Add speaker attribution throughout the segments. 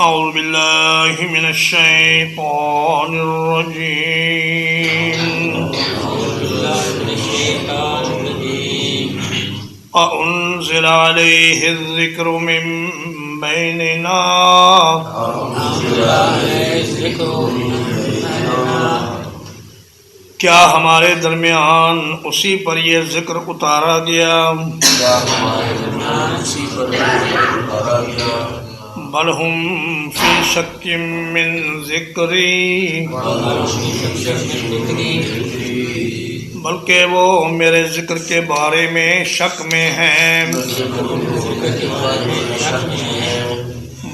Speaker 1: أعوذ بالله من الشيطان الرجيم أأنزل عليه الذكر من بيننا کیا ہمارے درمیان اسی پر یہ ذکر اتارا گیا بل ہم فی شک من ذکری بلکہ وہ میرے ذکر کے بارے میں شک میں ہیں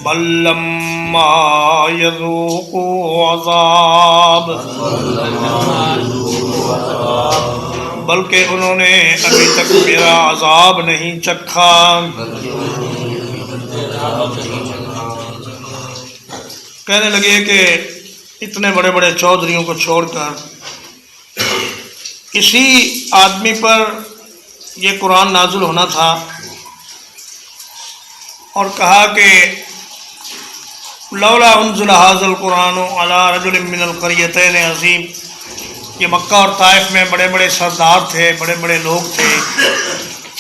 Speaker 1: بل لما یذوقوا عذاب بلکہ انہوں نے ابھی تک میرا عذاب نہیں چکھا کہنے لگے کہ اتنے بڑے بڑے چودھریوں کو چھوڑ کر اسی آدمی پر یہ قرآن نازل ہونا تھا اور کہا کہ لولا انزل هذا القرآن على رجل من القريتين عظیم، یہ مکہ اور طائف میں بڑے بڑے سردار تھے، بڑے بڑے لوگ تھے،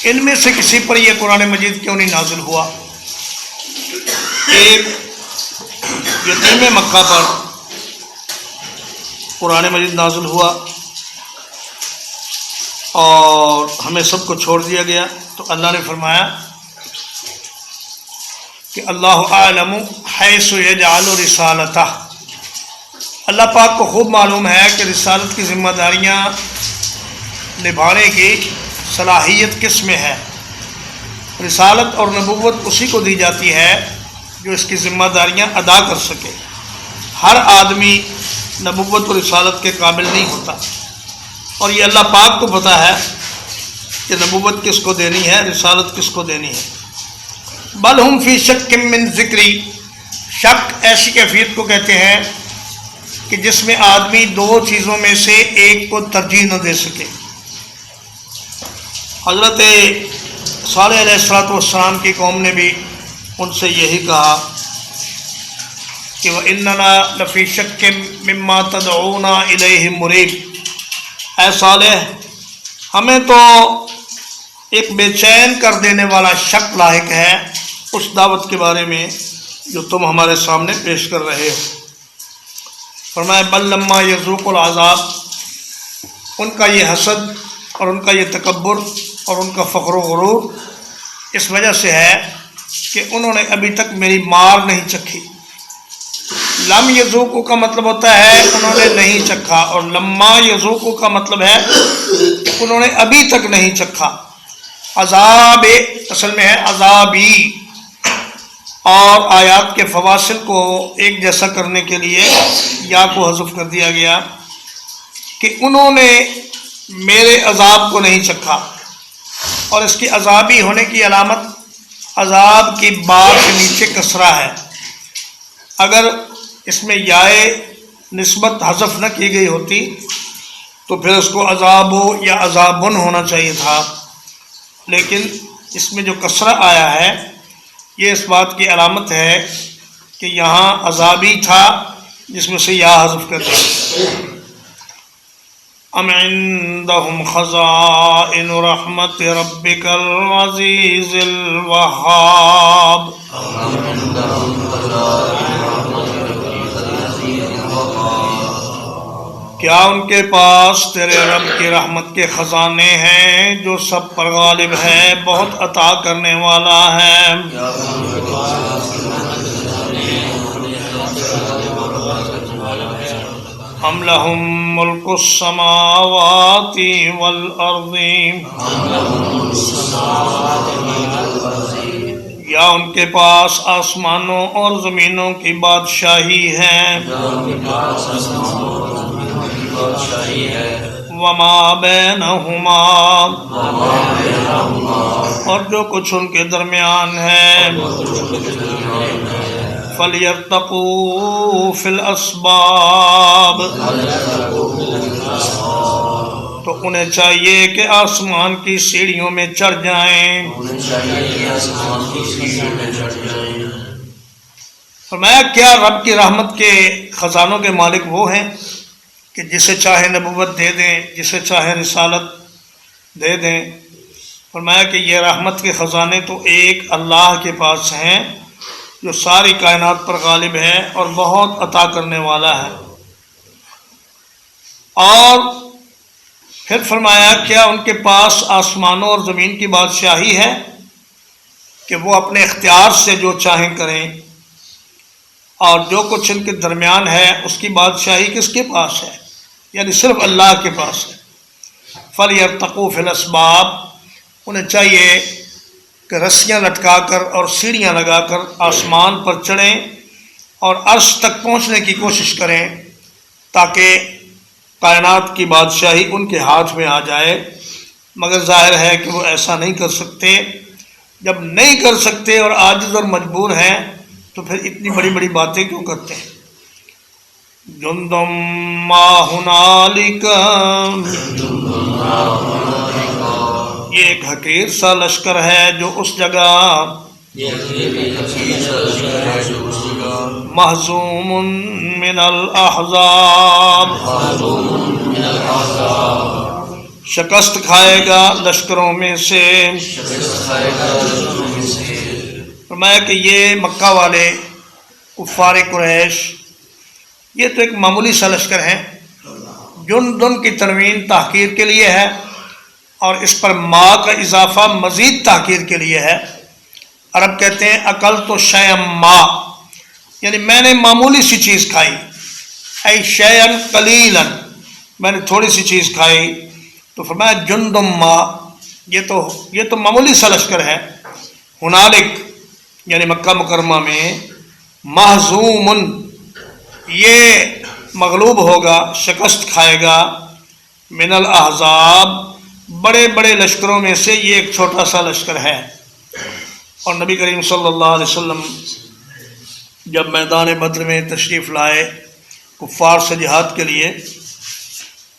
Speaker 1: ان میں سے کسی پر یہ قرآن مجید کیوں نہیں نازل ہوا؟ ایک یتیم مکہ پر قرآن مجید نازل ہوا اور ہمیں سب کو چھوڑ دیا گیا، تو اللہ نے فرمایا کہ اللہ اعلم حیث یجعل رسالتہ، اللہ پاک کو خوب معلوم ہے کہ رسالت کی ذمہ داریاں نبھانے کی صلاحیت کس میں ہے۔ رسالت اور نبوت اسی کو دی جاتی ہے جو اس کی ذمہ داریاں ادا کر سکے۔ ہر آدمی نبوت و رسالت کے قابل نہیں ہوتا، اور یہ اللہ پاک کو پتہ ہے کہ نبوت کس کو دینی ہے، رسالت کس کو دینی ہے۔ بل ہم فی شک من ذکری، شک ایسی کیفیت کو کہتے ہیں کہ جس میں آدمی دو چیزوں میں سے ایک کو ترجیح نہ دے سکے۔ حضرت صالح علیہ السلام کی قوم نے بھی ان سے یہی کہا کہ وَإِنَّنَا لَفِي شَكٍّ مِّمَّا تَدْعُونَا إِلَيْهِ مُرِيبٍ، اے صالح ہمیں تو ایک بے چین کر دینے والا شک لاحق ہے اس دعوت کے بارے میں جو تم ہمارے سامنے پیش کر رہے ہو۔ فرمایا بل لما یذوق العذاب، ان کا یہ حسد اور ان کا یہ تکبر اور ان کا فخر و غرور اس وجہ سے ہے کہ انہوں نے ابھی تک میری مار نہیں چکھی۔ لم یذوقوا کا مطلب ہوتا ہے انہوں نے نہیں چکھا، اور لما یذوقوا کا مطلب ہے کہ انہوں نے ابھی تک نہیں چکھا۔ عذاب اصل میں ہے عذابی، اور آیات کے فواصل کو ایک جیسا کرنے کے لیے یا کو حذف کر دیا گیا کہ انہوں نے میرے عذاب کو نہیں چکھا۔ اور اس کی عذابی ہونے کی علامت عذاب کی بار کے نیچے کسرہ ہے۔ اگر اس میں یائے نسبت حذف نہ کی گئی ہوتی تو پھر اس کو عذاب یا عذابن ہونا چاہیے تھا، لیکن اس میں جو کسرہ آیا ہے یہ اس بات کی علامت ہے کہ یہاں عذابی تھا جس میں سے یا حذف کر دیا۔ ام عندهم خزائن رحمت ربک العزیز الوہاب، کیا ان کے پاس تیرے رب کی رحمت کے خزانے ہیں جو سب پر غالب ہے، بہت عطا کرنے والا ہے۔ ام لہم ملک السماوات والارض، یا ان کے پاس آسمانوں اور زمینوں کی بادشاہی ہے۔ وما بینہما، اور جو کچھ ان کے درمیان ہے۔ فَلْيَرْتَقُوا فِي الْأَسْبَابِ، تو انہیں چاہیے کہ آسمان کی سیڑھیوں میں چڑھ جائیں۔ فرمایا کیا رب کی رحمت کے خزانوں کے مالک وہ ہیں کہ جسے چاہے نبوت دے دیں، جسے چاہے رسالت دے دیں؟ فرمایا کہ یہ رحمت کے خزانے تو ایک اللہ کے پاس ہیں جو ساری کائنات پر غالب ہے اور بہت عطا کرنے والا ہے۔ اور پھر فرمایا کیا ان کے پاس آسمانوں اور زمین کی بادشاہی ہے کہ وہ اپنے اختیار سے جو چاہیں کریں، اور جو کچھ ان کے درمیان ہے اس کی بادشاہی کس کے پاس ہے؟ یعنی صرف اللہ کے پاس ہے۔ فَلْيَرْتَقُوا فِي الْأَسْبَابِ، انہیں چاہیے کہ رسیاں لٹکا کر اور سیڑھیاں لگا کر آسمان پر چڑھیں اور عرش تک پہنچنے کی کوشش کریں تاکہ کائنات کی بادشاہی ان کے ہاتھ میں آ جائے، مگر ظاہر ہے کہ وہ ایسا نہیں کر سکتے۔ جب نہیں کر سکتے اور عاجز اور مجبور ہیں تو پھر اتنی بڑی بڑی باتیں کیوں کرتے ہیں؟ جندم ما ہنالک، یہ ایک حقیر سا لشکر ہے جو اس جگہ، مہزوم من الاحزاب، شکست کھائے گا لشکروں میں سے۔ فرمایا کہ یہ مکہ والے کفار قریش یہ تو ایک معمولی سا لشکر ہے۔ جندن کی تنوین تحقیر کے لیے ہے اور اس پر ما کا اضافہ مزید تحقیر کے لیے ہے۔ عرب کہتے ہیں اکل تو شیئا ما، یعنی میں نے معمولی سی چیز کھائی، اے شیئا قلیلا، میں نے تھوڑی سی چیز کھائی۔ تو فرمایا جندم ما، یہ تو معمولی سا لشکر ہے۔ ہنالک یعنی مکہ مکرمہ میں، مہزومن یہ مغلوب ہوگا، شکست کھائے گا، من الاحزاب بڑے بڑے لشکروں میں سے یہ ایک چھوٹا سا لشکر ہے۔ اور نبی کریم صلی اللہ علیہ وسلم جب میدان بدر میں تشریف لائے کفار سے جہاد کے لیے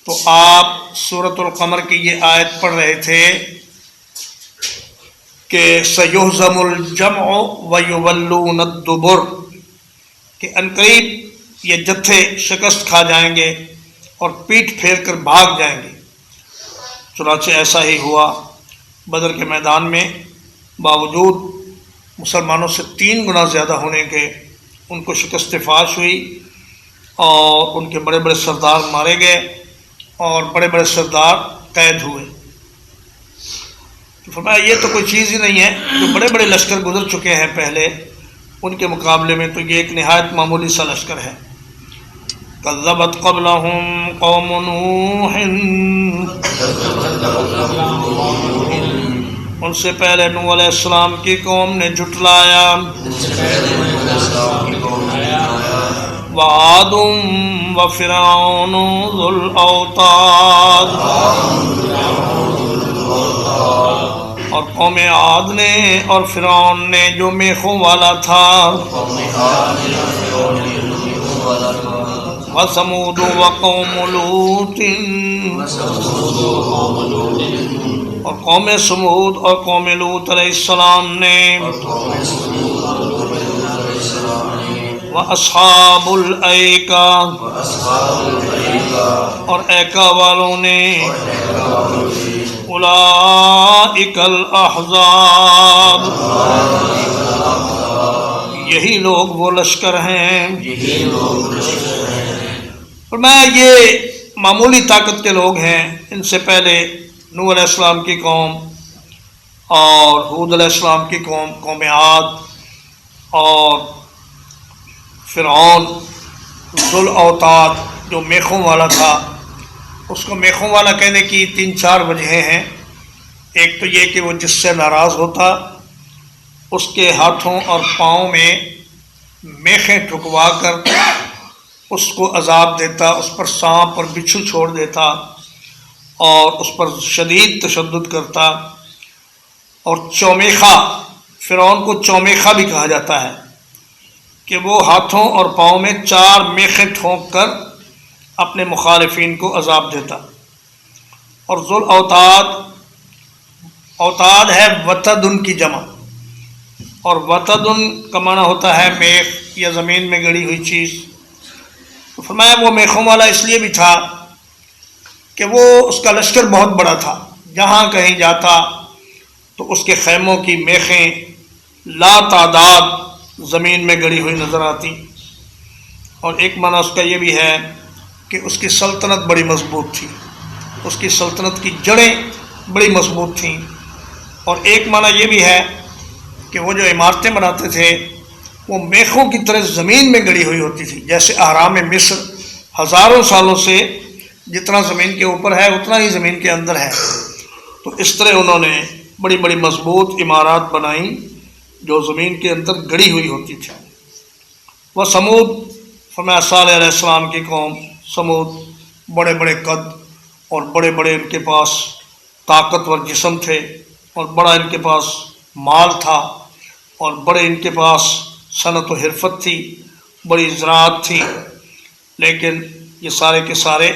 Speaker 1: تو آپ سورۃ القمر کی یہ آیت پڑھ رہے تھے کہ سَيُهْزَمُ الْجَمْعُ وَيُوَلُّونَ الدُّبُرَ، کہ عنقریب یہ جتھے شکست کھا جائیں گے اور پیٹھ پھیر کر بھاگ جائیں گے۔ چنانچہ ایسا ہی ہوا۔ بدر کے میدان میں باوجود مسلمانوں سے 3 گنا زیادہ ہونے کے ان کو شکست فاش ہوئی اور ان کے بڑے بڑے سردار مارے گئے اور بڑے بڑے سردار قید ہوئے۔ تو فرمایا یہ تو کوئی چیز ہی نہیں ہے، جو بڑے بڑے لشکر گزر چکے ہیں پہلے ان کے مقابلے میں تو یہ ایک نہایت معمولی سا لشکر ہے۔ کذبت قبلہم قوم نوح، ان سے پہلے نوح علیہ السلام کی قوم نے جھٹلایا، وعاد وفرعون ذو الاوتاد، اور قوم عاد نے اور فرعون نے جو میخوں والا تھا، وثمود وقوم لوط، اور قوم سمود اور قوم لوط علیہ السلام نے، وَأَصْحَابُ الْأَيْكَةِ، اور ایکا والوں نے، اولئک الاحزاب، یہی لوگ وہ لشکر ہیں۔ فرمایا یہ معمولی طاقت کے لوگ ہیں۔ ان سے پہلے نوح علیہ السلام کی قوم اور ہود علیہ السلام کی قوم، قوم عاد، اور فرعون ذو الاوتاد جو میخوں والا تھا۔ اس کو میخوں والا کہنے کی 3-4 وجہیں ہیں۔ ایک تو یہ کہ وہ جس سے ناراض ہوتا اس کے ہاتھوں اور پاؤں میں میخیں ٹھکوا کر اس کو عذاب دیتا، اس پر سانپ اور بچھو چھوڑ دیتا اور اس پر شدید تشدد کرتا۔ اور چومیخا، فرعون کو چومیخا بھی کہا جاتا ہے کہ وہ ہاتھوں اور پاؤں میں 4 میخیں ٹھونک کر اپنے مخالفین کو عذاب دیتا۔ اور ذو الاوتاد، اوتاد ہے وتدن کی جمع، اور وتدن کا معنی ہوتا ہے میخ، یا زمین میں گڑی ہوئی چیز؟ تو فرمایا وہ میخوں والا اس لیے بھی تھا کہ وہ اس کا لشکر بہت بڑا تھا، جہاں کہیں جاتا تو اس کے خیموں کی میخیں لا تعداد زمین میں گڑی ہوئی نظر آتی۔ اور ایک معنی اس کا یہ بھی ہے کہ اس کی سلطنت بڑی مضبوط تھی، اس کی سلطنت کی جڑیں بڑی مضبوط تھیں۔ اور ایک معنی یہ بھی ہے کہ وہ جو عمارتیں بناتے تھے وہ میخوں کی طرح زمین میں گڑی ہوئی ہوتی تھی، جیسے اہرام مصر ہزاروں سالوں سے جتنا زمین کے اوپر ہے اتنا ہی زمین کے اندر ہے۔ تو اس طرح انہوں نے بڑی بڑی مضبوط عمارات بنائیں جو زمین کے اندر گڑی ہوئی ہوتی تھی۔ وہ سمود، فرمایا صالح علیہ السلام کی قوم سمود، بڑے بڑے قد اور بڑے بڑے ان کے پاس طاقتور جسم تھے، اور بڑا ان کے پاس مال تھا، اور بڑے ان کے پاس صنعت و حرفت تھی، بڑی زراعت تھی، لیکن یہ سارے کے سارے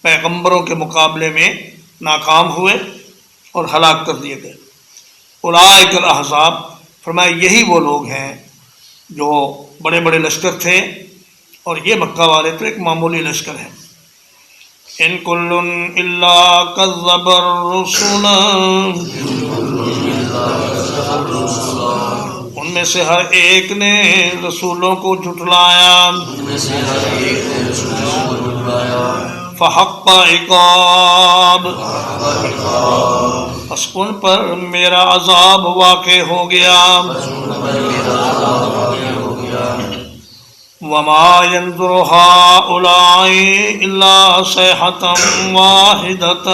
Speaker 1: پیغمبروں کے مقابلے میں ناکام ہوئے اور ہلاک کر دیے گئے۔ اولئک الاحزاب، فرمایا یہی وہ لوگ ہیں جو بڑے بڑے لشکر تھے، اور یہ مکہ والے تو ایک معمولی لشکر ہیں۔ ان کل الا کذب الرسل، ان میں سے ہر ایک نے رسولوں کو جھٹلایا۔ فحق عقاب، بس ان پر میرا عذاب واقع ہو گیا۔ وما ينظر هؤلاء إلا صيحة واحدة،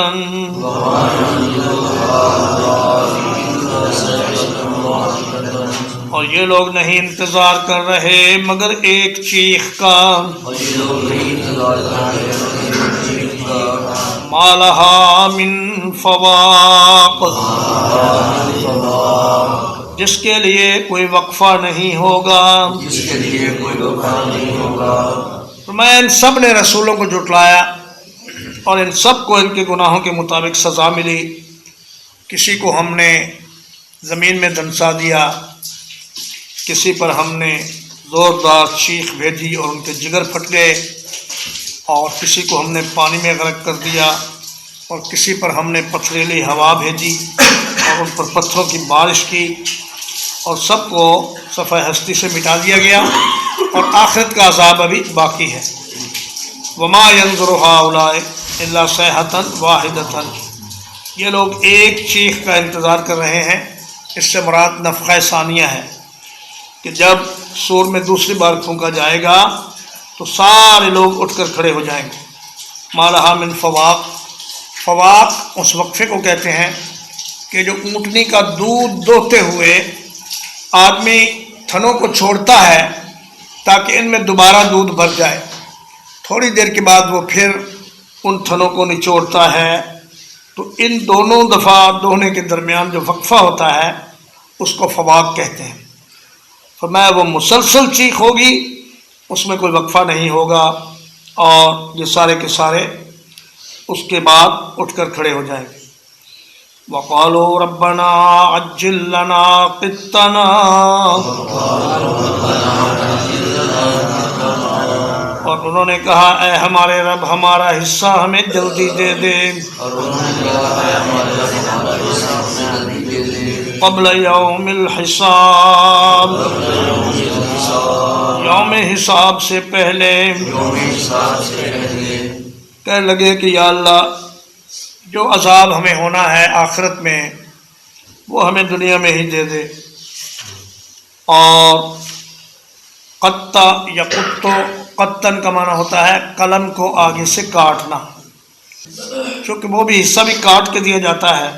Speaker 1: اور یہ لوگ نہیں انتظار کر رہے مگر ایک چیخ کا۔ ما لها من فواق، جس کے لیے کوئی وقفہ نہیں ہوگا۔ فرمایا ان سب نے رسولوں کو جھٹلایا اور ان سب کو ان کے گناہوں کے مطابق سزا ملی۔ کسی کو ہم نے زمین میں دھنسا دیا، کسی پر ہم نے زوردار چیخ بھیجی اور ان کے جگر پھٹ گئے، اور کسی کو ہم نے پانی میں غرق کر دیا، اور کسی پر ہم نے پتھریلی ہوا بھیجی اور ان پر پتھروں کی بارش کی، اور سب کو صفحہ ہستی سے مٹا دیا گیا، اور آخرت کا عذاب ابھی باقی ہے۔ وما ينظر هؤلاء الا صيحة واحدة، یہ لوگ ایک چیخ کا انتظار کر رہے ہیں۔ اس سے مراد نفخہ ثانیہ ہے کہ جب سور میں دوسری بار پھونکا جائے گا تو سارے لوگ اٹھ کر کھڑے ہو جائیں گے۔ ما لها من فواق، فواق اس وقفے کو کہتے ہیں کہ جو اونٹنی کا دودھ دوہتے ہوئے آدمی تھنوں کو چھوڑتا ہے تاکہ ان میں دوبارہ دودھ بھر جائے، تھوڑی دیر کے بعد وہ پھر ان تھنوں کو نچوڑتا ہے، تو ان دونوں دفعہ دوہنے کے درمیان جو وقفہ ہوتا ہے اس کو فواق کہتے ہیں۔ فرمایا وہ مسلسل چیخ ہوگی، اس میں کوئی وقفہ نہیں ہوگا، اور یہ سارے کے سارے اس کے بعد اٹھ کر کھڑے ہو جائیں گے۔ وقالوا ربنا عجل لنا قطنا، اور انہوں نے کہا اے ہمارے رب ہمارا حصہ ہمیں جلدی دے دے۔ قبل یوم الحساب، یوم حساب سے پہلے۔ کہنے لگے کہ یا اللہ جو عذاب ہمیں ہونا ہے آخرت میں وہ ہمیں دنیا میں ہی دے دے۔ اور قطع یا قطو، قطن کا معنی ہوتا ہے قلم کو آگے سے کاٹنا، چونکہ وہ بھی حصہ بھی کاٹ کے دیا جاتا ہے۔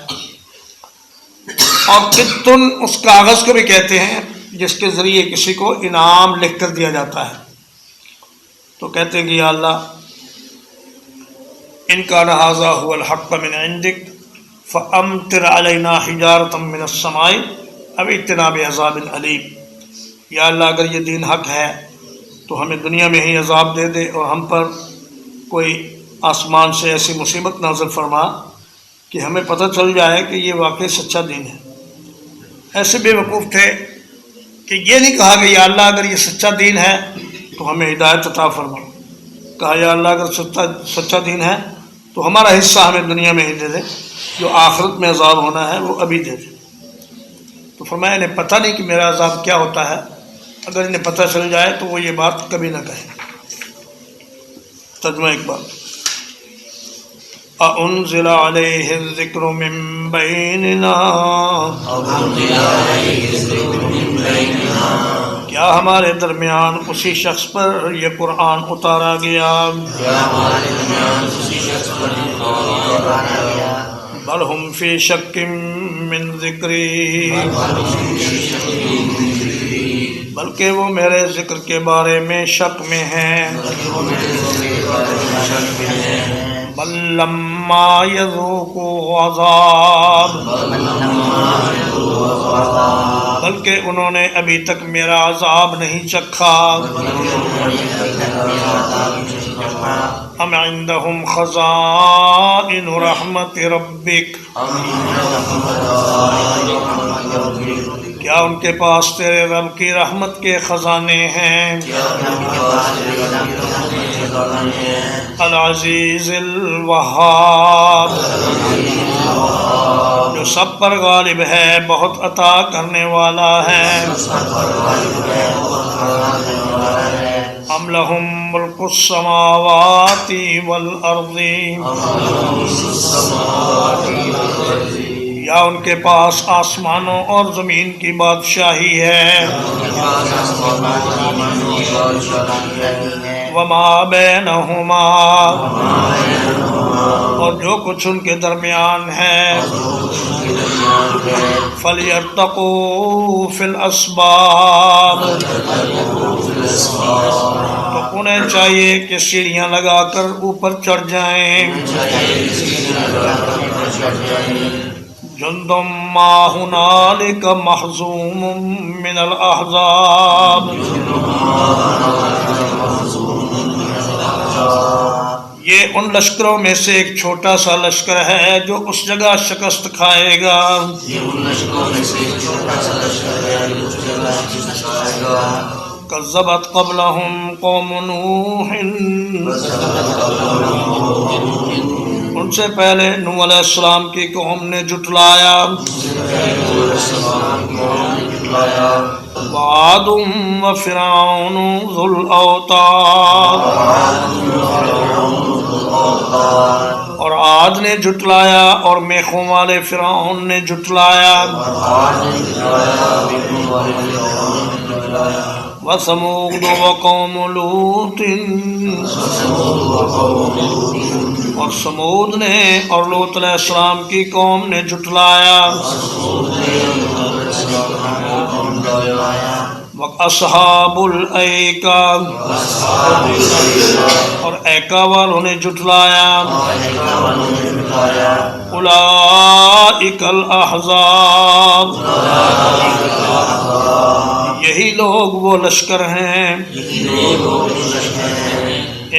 Speaker 1: اور قطن اس کاغذ کو بھی کہتے ہیں جس کے ذریعے کسی کو انعام لکھ کر دیا جاتا ہے۔ تو کہتے ہیں کہ یا اللہ ان کان ھذا ھو الحق من عندک فامطر علینا حجارۃ من السماء او ائتنا بعذاب علیم۔ یا اللہ اگر یہ دین حق ہے تو ہمیں دنیا میں ہی عذاب دے دے، اور ہم پر کوئی آسمان سے ایسی مصیبت نازل فرما کہ ہمیں پتہ چل جائے کہ یہ واقعی سچا دین ہے۔ ایسے بے وقوف تھے کہ یہ نہیں کہا کہ یا اللہ اگر یہ سچا دین ہے تو ہمیں ہدایت عطا فرما، کہا یا اللہ اگر سچا دین ہے تو ہمارا حصہ ہمیں دنیا میں ہی دے دے، جو آخرت میں عذاب ہونا ہے وہ ابھی دے دے۔ تو فرمایا انہیں پتہ نہیں کہ میرا عذاب کیا ہوتا ہے، اگر انہیں پتہ چل جائے تو وہ یہ بات کبھی نہ کہیں۔ ترجمہ اقبال: اَأُنزِلَ عَلَيْهِ الذِّكْرُ مِن بَيْنِنَا، کیا ہمارے درمیان اسی شخص پر یہ قرآن اتارا گیا؟ بل ہم فی شک من ذکری، بلکہ وہ میرے ذکر کے بارے میں شک میں ہیں۔ بل لما یذوقوا عذاب، بلکہ انہوں نے ابھی تک میرا عذاب نہیں چکھا۔ ام عندهم خزائن رحمت ربک، کیا ان کے پاس تیرے رب کی رحمت کے خزانے ہیں؟ العزیز الوہاب، جو سب پر غالب ہے، بہت عطا کرنے والا ہے۔ ام لہم ملک السماوات والارض، یا ان کے پاس آسمانوں اور زمین کی بادشاہی ہے۔ وما بینہما، اور جو کچھ ان کے درمیان ہے۔ فَلْيَرْتَقُوا فِي الْأَسْبَابِ، تو انہیں چاہیے کہ سیڑھیاں لگا کر اوپر چڑھ جائیں۔ جندم ما ہنالک محزوم من الاحزاب، یہ ان لشکروں میں سے ایک چھوٹا سا لشکر ہے جو اس جگہ شکست کھائے گا۔ کذبت قبلہم قوم نوح، ان سے پہلے نوح علیہ السلام کی قوم نے جھٹلایا۔ وعاد وفرعون ذو الاوتاد، اور عاد نے جھٹلایا اور میخوں والے فرعون نے جھٹلایا۔ وثمود وقوم لوط، اور سمود نے اور لوط علیہ السلام کی قوم نے جھٹلایا۔ اصحاب الایکہ، اور ایکا والوں نے جھٹلایا۔ اولئک الاحزاب، یہی لوگ وہ لشکر ہیں۔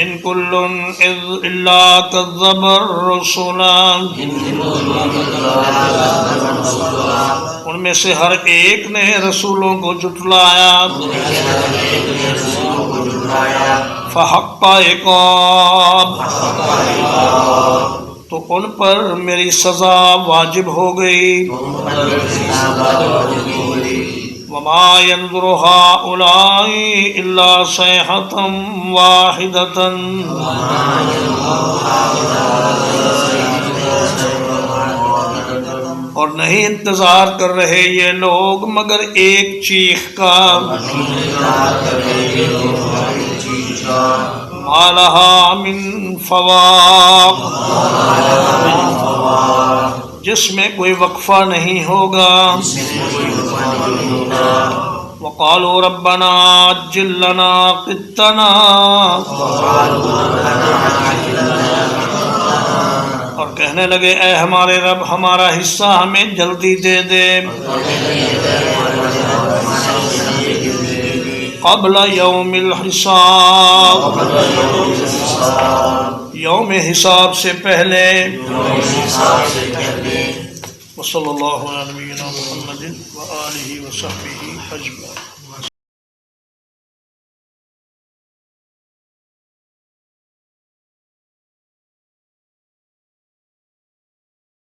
Speaker 1: ان کل الا کذب الرسل، ان میں سے ہر ایک نے رسولوں کو جھٹلایا۔ فحق عقاب، تو ان پر میری سزا واجب ہو گئی۔ وما ينظر هؤلاء الا صيحة واحدة، اور نہیں انتظار کر رہے یہ لوگ مگر ایک چیخ کا۔ ما لها من فواق، جس میں کوئی وقفہ نہیں ہوگا۔ وقالوا ربنا عجل لنا قطنا، اور کہنے لگے اے ہمارے رب ہمارا حصہ ہمیں جلدی دے دے۔ قبل یوم الحساب، یوم حساب سے پہلے۔ وصلی اللہ علی نبینا محمد وآلہ وصحبہ اجمعین۔